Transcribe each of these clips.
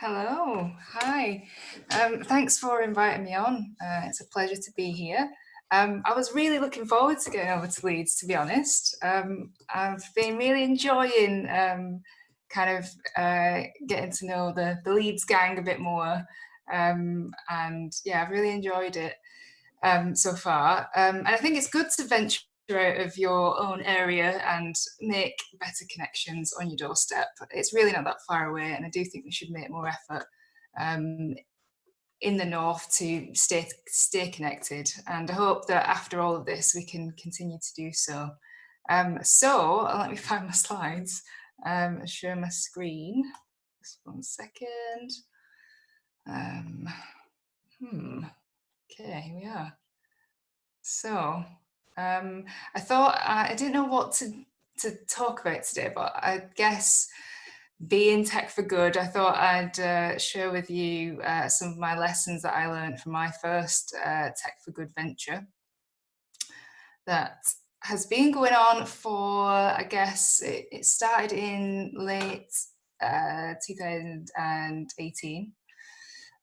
Hello, hi. Thanks for inviting me on. It's a pleasure to be here. I was really looking forward to getting over to Leeds, to be honest. I've been really enjoying getting to know the Leeds gang a bit more. And yeah, I've really enjoyed it so far. And I think it's good to venture out of your own area and make better connections on your doorstep. It's really not that far away, and I do think we should make more effort um, in the north to stay connected. And I hope that after all of this, we can continue to do so. So let me find my slides. Share my screen. Just 1 second. Okay, here we are. So I thought I didn't know what to talk about today, but I guess being tech for good, I thought I'd share with you some of my lessons that I learned from my first tech for good venture that has been going on for, I guess, it started in late 2018.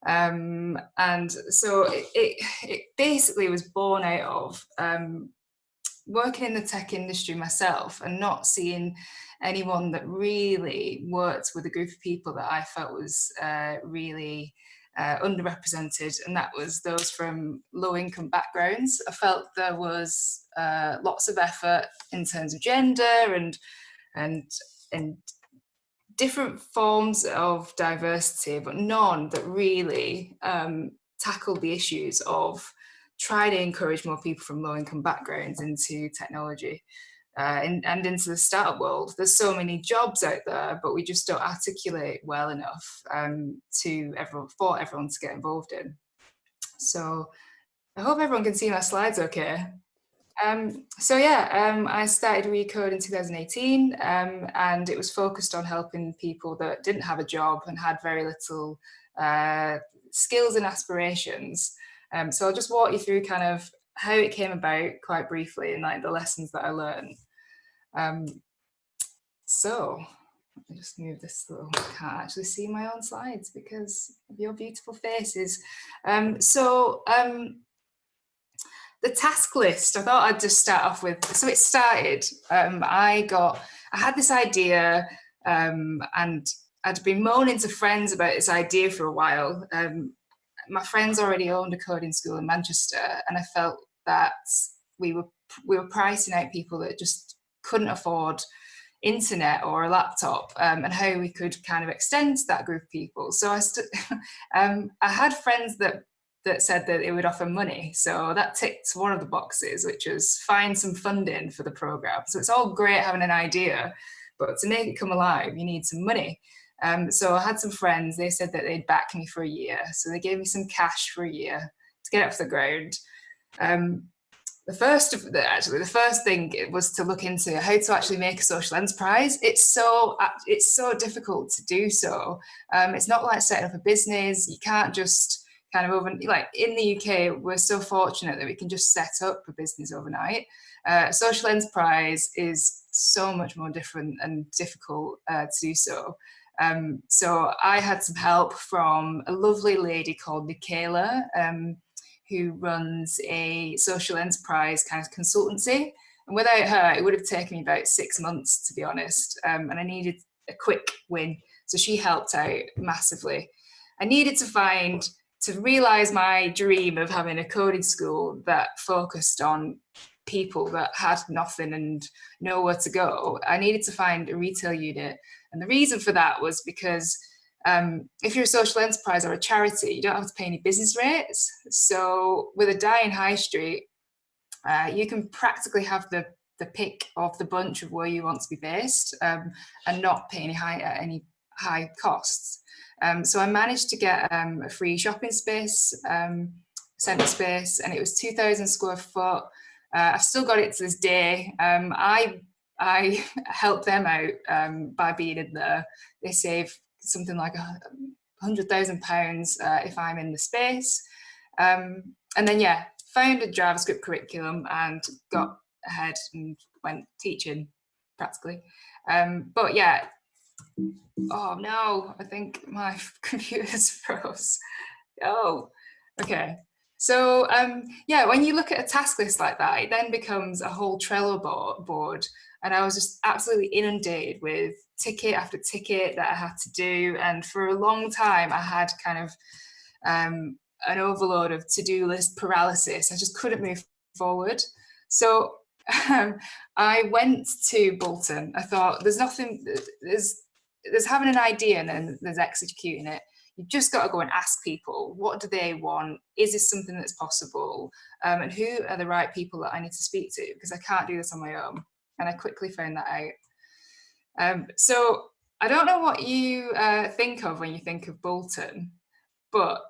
And so it basically was born out of working in the tech industry myself and not seeing anyone that really worked with a group of people that I felt was really underrepresented, and that was those from low income backgrounds. I felt there was lots of effort in terms of gender and different forms of diversity, but none that really tackled the issues of trying to encourage more people from low-income backgrounds into technology and into the startup world. There's so many jobs out there, but we just don't articulate well enough for everyone to get involved in. So I hope everyone can see my slides okay. I started Recode in 2018, and it was focused on helping people that didn't have a job and had very little skills and aspirations. So I'll just walk you through kind of how it came about quite briefly and like the lessons that I learned. So let me just move this little, I can't actually see my own slides because of your beautiful faces. The task list, I thought I'd just start off with, so it started, I had this idea and I'd been moaning to friends about this idea for a while. My friends already owned a coding school in Manchester, and I felt that we were pricing out people that just couldn't afford internet or a laptop, and how we could kind of extend that group of people. So I had friends that said that it would offer money. So that ticked one of the boxes, which was find some funding for the program. So it's all great having an idea, but to make it come alive, you need some money. So I had some friends, they said that they'd back me for a year. So they gave me some cash for a year to get it off the ground. The first thing was to look into how to actually make a social enterprise. It's so difficult to do so. It's not like setting up a business. You can't just kind of like in the UK, we're so fortunate that we can just set up a business overnight. Social enterprise is so much more different and difficult to do so. So I had some help from a lovely lady called Michaela, who runs a social enterprise kind of consultancy. And without her, it would have taken me about 6 months, to be honest. And I needed a quick win. So she helped out massively. I needed to realize my dream of having a coding school that focused on people that had nothing and nowhere to go. I needed to find a retail unit. And the reason for that was because if you're a social enterprise or a charity, you don't have to pay any business rates. So with a dying high street, you can practically have the pick of the bunch of where you want to be based and not pay any high costs. So I managed to get a free shopping space, centre space, and it was 2,000 square foot. I've still got it to this day. I helped them out by being in there. They save something like £100,000 if I'm in the space. And then, yeah, found a JavaScript curriculum and got ahead and went teaching practically. But yeah, Oh no, I think my computer's froze. Oh, okay. So yeah, when you look at a task list like that, it then becomes a whole Trello board. And I was just absolutely inundated with ticket after ticket that I had to do. And for a long time, I had kind of an overload of to-do list paralysis. I just couldn't move forward. So um, I went to Bolton. I thought there's nothing, there's having an idea and then there's executing it. You've just got to go and ask people, what do they want? Is this something that's possible? And who are the right people that I need to speak to? Because I can't do this on my own. And I quickly found that out. So I don't know what you think of when you think of Bolton, but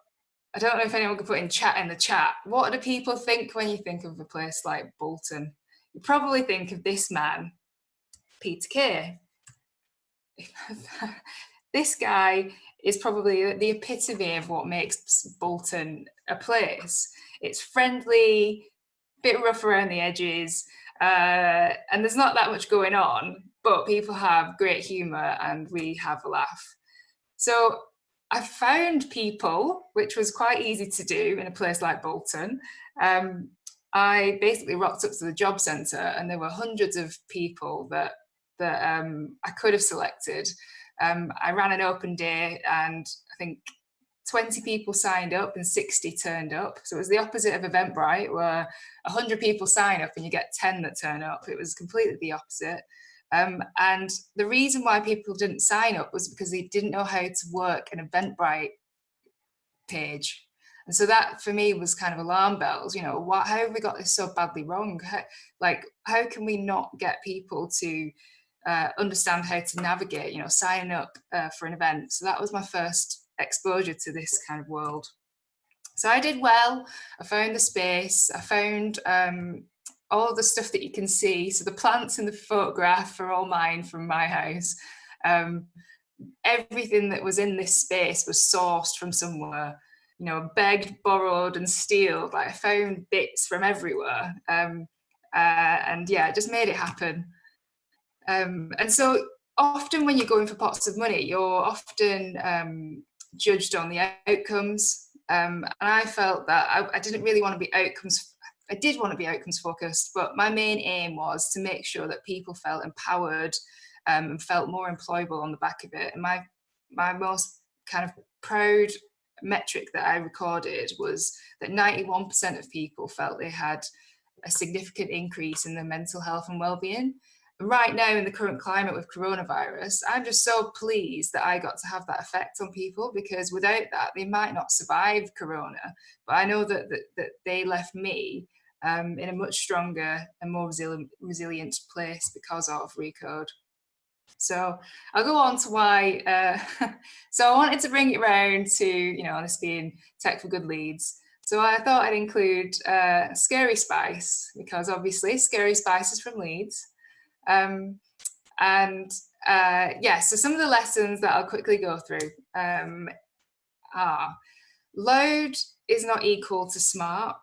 I don't know if anyone could put in the chat. What do people think when you think of a place like Bolton? You probably think of this man, Peter Kay. This guy is probably the epitome of what makes Bolton a place. It's friendly, bit rough around the edges, and there's not that much going on, but people have great humour and we have a laugh. So I found people, which was quite easy to do in a place like Bolton. I basically rocked up to the job centre and there were hundreds of people that I could have selected. I ran an open day and I think 20 people signed up and 60 turned up. So it was the opposite of Eventbrite, where 100 people sign up and you get 10 that turn up. It was completely the opposite. And the reason why people didn't sign up was because they didn't know how to work an Eventbrite page. And so that for me was kind of alarm bells, you know, how have we got this so badly wrong? How can we not get people to understand how to navigate, you know, signing up for an event? So that was my first exposure to this kind of world. So I did well. I found the space. I found all the stuff that you can see. So the plants in the photograph are all mine from my house. Everything that was in this space was sourced from somewhere, you know, begged, borrowed and stealed. Like I found bits from everywhere. And yeah, it just made it happen. And so often when you're going for pots of money, you're often judged on the outcomes. And I felt that I didn't really want to be outcomes. I did want to be outcomes focused, but my main aim was to make sure that people felt empowered and felt more employable on the back of it. And my most kind of proud metric that I recorded was that 91% of people felt they had a significant increase in their mental health and well-being. Right now in the current climate with coronavirus, I'm just so pleased that I got to have that effect on people, because without that, they might not survive corona. But I know that they left me in a much stronger and more resilient place because of Recode. So I'll go on to why. So I wanted to bring it round to, you know, this being Tech for Good Leeds. So I thought I'd include Scary Spice, because obviously Scary Spice is from Leeds. Yeah, so some of the lessons that I'll quickly go through are: loud is not equal to smart.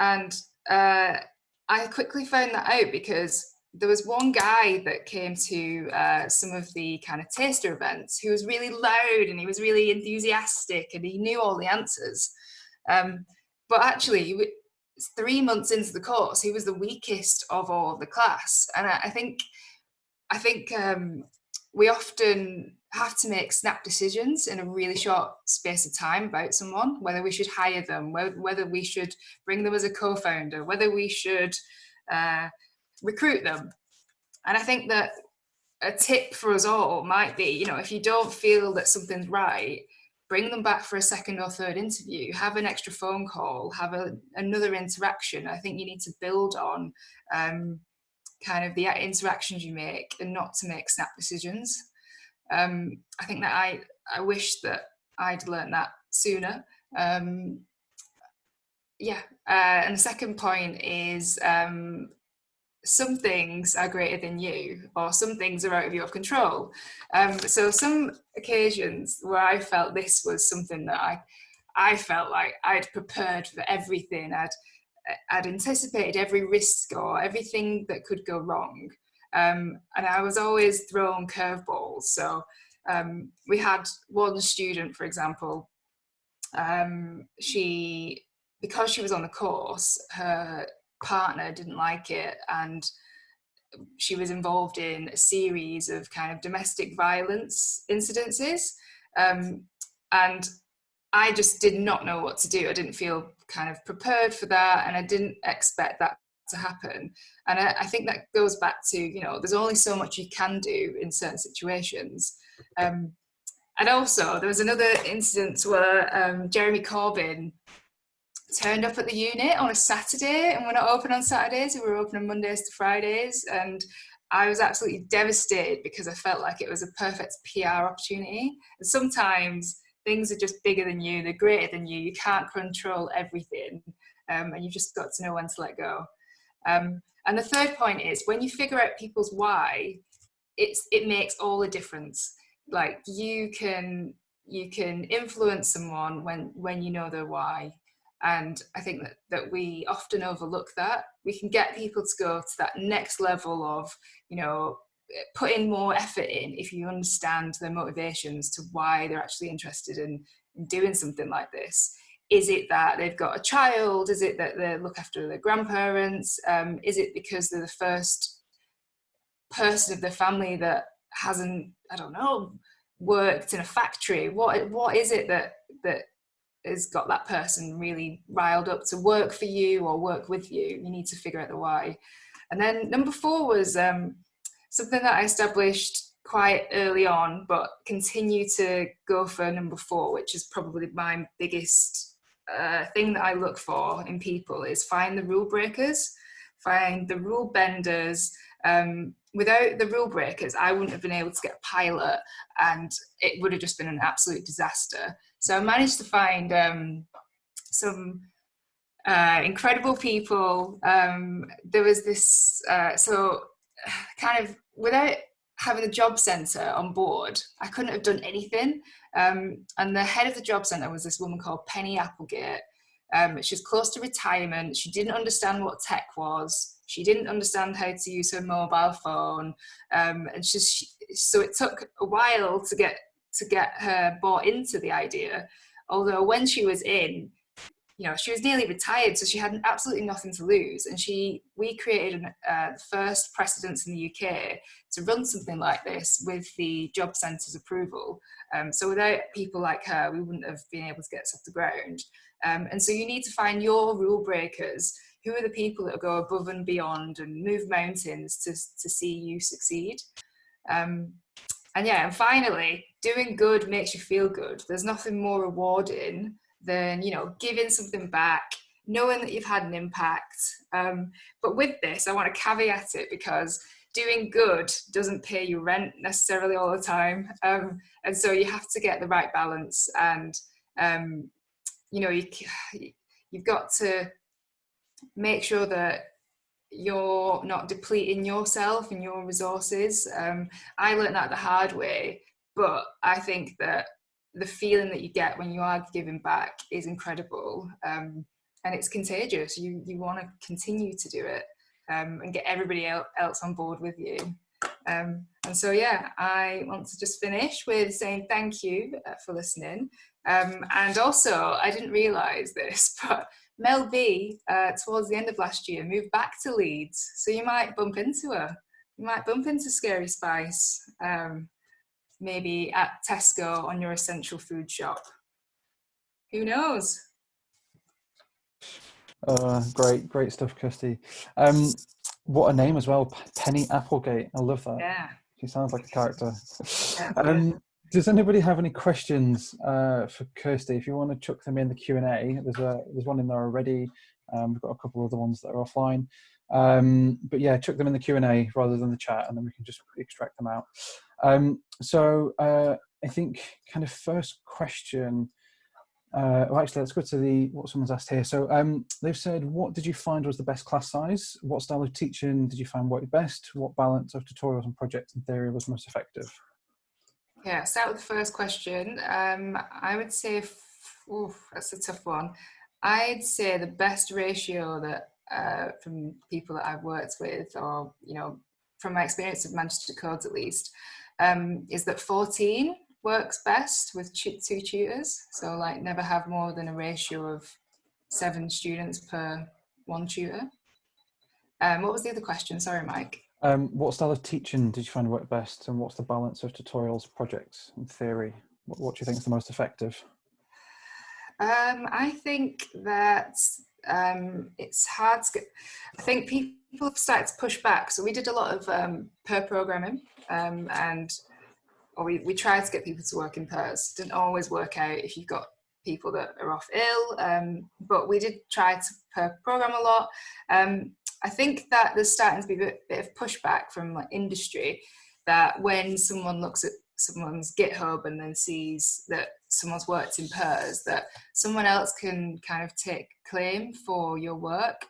And I quickly found that out because there was one guy that came to some of the kind of taster events who was really loud and he was really enthusiastic and he knew all the answers. But actually, 3 months into the course, he was the weakest of all of the class. And I think we often have to make snap decisions in a really short space of time about someone, whether we should hire them, whether we should bring them as a co-founder, whether we should recruit them. And I think that a tip for us all might be, you know, if you don't feel that something's right, bring them back for a second or third interview, have an extra phone call, have another interaction. I think you need to build on kind of the interactions you make and not to make snap decisions. I think that I wish that I'd learned that sooner. Yeah, and the second point is some things are greater than you, or some things are out of your control. So some occasions where I felt this was something that I felt like I'd prepared for everything. I'd anticipated every risk or everything that could go wrong. And I was always thrown curveballs. So we had one student, for example, because she was on the course, her partner didn't like it, and she was involved in a series of kind of domestic violence incidences. And I just did not know what to do. I didn't feel kind of prepared for that, and I didn't expect that to happen. And I think that goes back to, you know, there's only so much you can do in certain situations. And also, there was another incident where Jeremy Corbyn turned up at the unit on a Saturday, and we're not open on Saturdays, so we're open on Mondays to Fridays. And I was absolutely devastated because I felt like it was a perfect PR opportunity. And sometimes things are just bigger than you, they're greater than you, you can't control everything, and you've just got to know when to let go. And the third point is, when you figure out people's why, it makes all the difference. Like you can influence someone when you know their why. And I think that we often overlook that. We can get people to go to that next level of, you know, putting more effort in if you understand their motivations to why they're actually interested in doing something like this. Is it that they've got a child? Is it that they look after their grandparents? Is it because they're the first person of their family that hasn't, I don't know, worked in a factory? What is it that has got that person really riled up to work for you or work with you? You need to figure out the why. And then number 4 was something that I established quite early on, but continue to go for number 4, which is probably my biggest thing that I look for in people, is find the rule breakers, find the rule benders. Without the rule breakers, I wouldn't have been able to get a pilot, and it would have just been an absolute disaster. So I managed to find some incredible people. There was this, so kind of without having the job centre on board, I couldn't have done anything. And the head of the job centre was this woman called Penny Applegate. She was close to retirement. She didn't understand what tech was. She didn't understand how to use her mobile phone. And so it took a while to get her bought into the idea. Although when she was in, you know, she was nearly retired, so she had absolutely nothing to lose. And we created the first precedence in the UK to run something like this with the job centre's approval. So without people like her, we wouldn't have been able to get this off the ground. And so you need to find your rule breakers. Who are the people that go above and beyond and move mountains to see you succeed? And finally, doing good makes you feel good. There's nothing more rewarding than, you know, giving something back, knowing that you've had an impact. But with this, I want to caveat it, because doing good doesn't pay you rent necessarily all the time. And so you have to get the right balance. And, you know, you've got to make sure that you're not depleting yourself and your resources. I learned that the hard way, but I think that the feeling that you get when you are giving back is incredible, and it's contagious. You want to continue to do it, and get everybody else on board with you. And so, yeah, I want to just finish with saying thank you for listening. And also, I didn't realise this, but Mel B, towards the end of last year, moved back to Leeds. So you might bump into her. You might bump into Scary Spice, maybe at Tesco on your essential food shop. Who knows? Great stuff, Kirsty. What a name as well, Penny Applegate. I love that. Yeah. She sounds like a character. Yeah, does anybody have any questions for Kirsty? If you want to chuck them in the Q&A, there's one in there already. We've got a couple of other ones that are offline. But yeah, chuck them in the Q&A rather than the chat, and then we can just extract them out. So I think kind of first question. Well, actually, let's go to what someone's asked here. So they've said, what did you find was the best class size? What style of teaching did you find worked best? What balance of tutorials and projects and theory was most effective? Yeah, start with the first question. I would say, that's a tough one. I'd say the best ratio that from people that I've worked with, or, you know, from my experience of Manchester Codes at least, is that 14 works best with 2 tutors. So like never have more than a ratio of 7 students per 1 tutor. What was the other question? Sorry, Mike. What style of teaching did you find worked best, and what's the balance of tutorials, projects, and theory? What do you think is the most effective? I think that it's hard to get, I think people have started to push back. So we did a lot of pair programming, or we tried to get people to work in pairs. Didn't always work out if you've got people that are off ill, but we did try to pair program a lot. I think that there's starting to be a bit of pushback from like industry, that when someone looks at someone's GitHub and then sees that someone's worked in pairs, that someone else can kind of take claim for your work.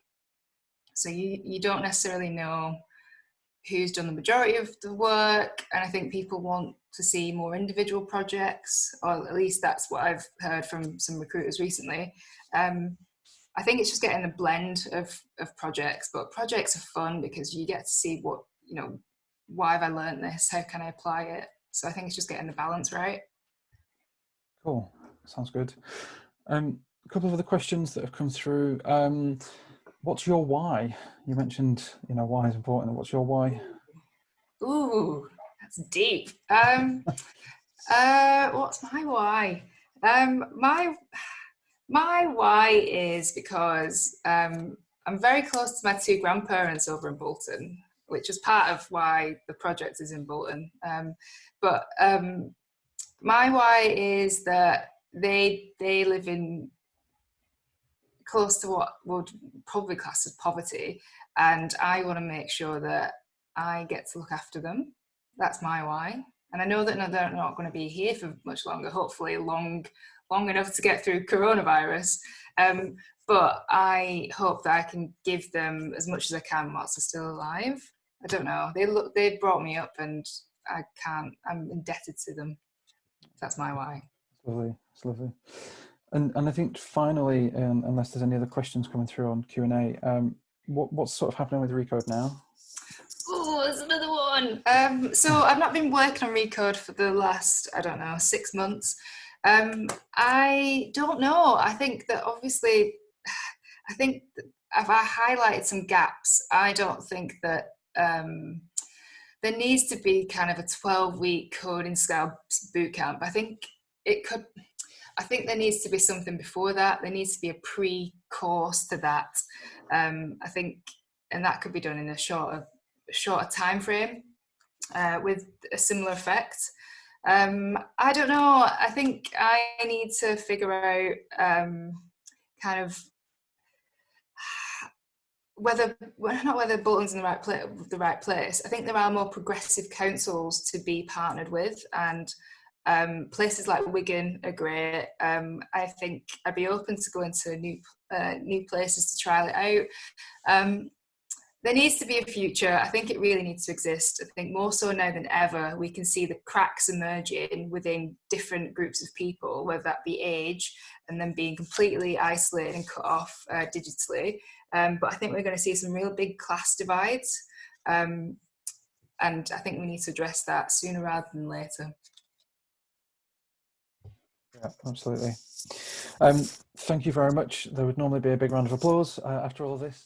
So you don't necessarily know who's done the majority of the work, and I think people want to see more individual projects, or at least that's what I've heard from some recruiters recently. I think it's just getting a blend of projects, but projects are fun because you get to see what, why have I learned this? How can I apply it? So I think it's just getting the balance right. Cool, sounds good. A couple of other questions that have come through. What's your why? You mentioned, why is important. What's your why? Ooh, that's deep. What's my why? My why is because I'm very close to my 2 grandparents over in Bolton, which is part of why the project is in Bolton. But my why is that they live in close to what would probably class as poverty, and I want to make sure that I get to look after them. That's my why. And I know that they're not going to be here for much longer, hopefully long enough to get through coronavirus. But I hope that I can give them as much as I can whilst they're still alive. I don't know. They brought me up, and I'm indebted to them. That's my why. It's lovely. And I think finally, unless there's any other questions coming through on Q&A, what's sort of happening with Recode now? Oh, there's another one. So I've not been working on Recode for the last, 6 months. I don't know. I think that obviously, if I highlighted some gaps, I don't think that there needs to be kind of a 12-week coding skill bootcamp. I think there needs to be something before that. There needs to be a pre-course to that. I think, and that could be done in a shorter time frame with a similar effect. I don't know. I think I need to figure out kind of not whether Bolton's in the right place. I think there are more progressive councils to be partnered with, and places like Wigan are great. I think I'd be open to going to new places to trial it out. There needs to be a future. I think it really needs to exist. I think more so now than ever, we can see the cracks emerging within different groups of people, whether that be age and then being completely isolated and cut off digitally. But I think we're going to see some real big class divides. And I think we need to address that sooner rather than later. Yeah, absolutely. Thank you very much. There would normally be a big round of applause after all of this.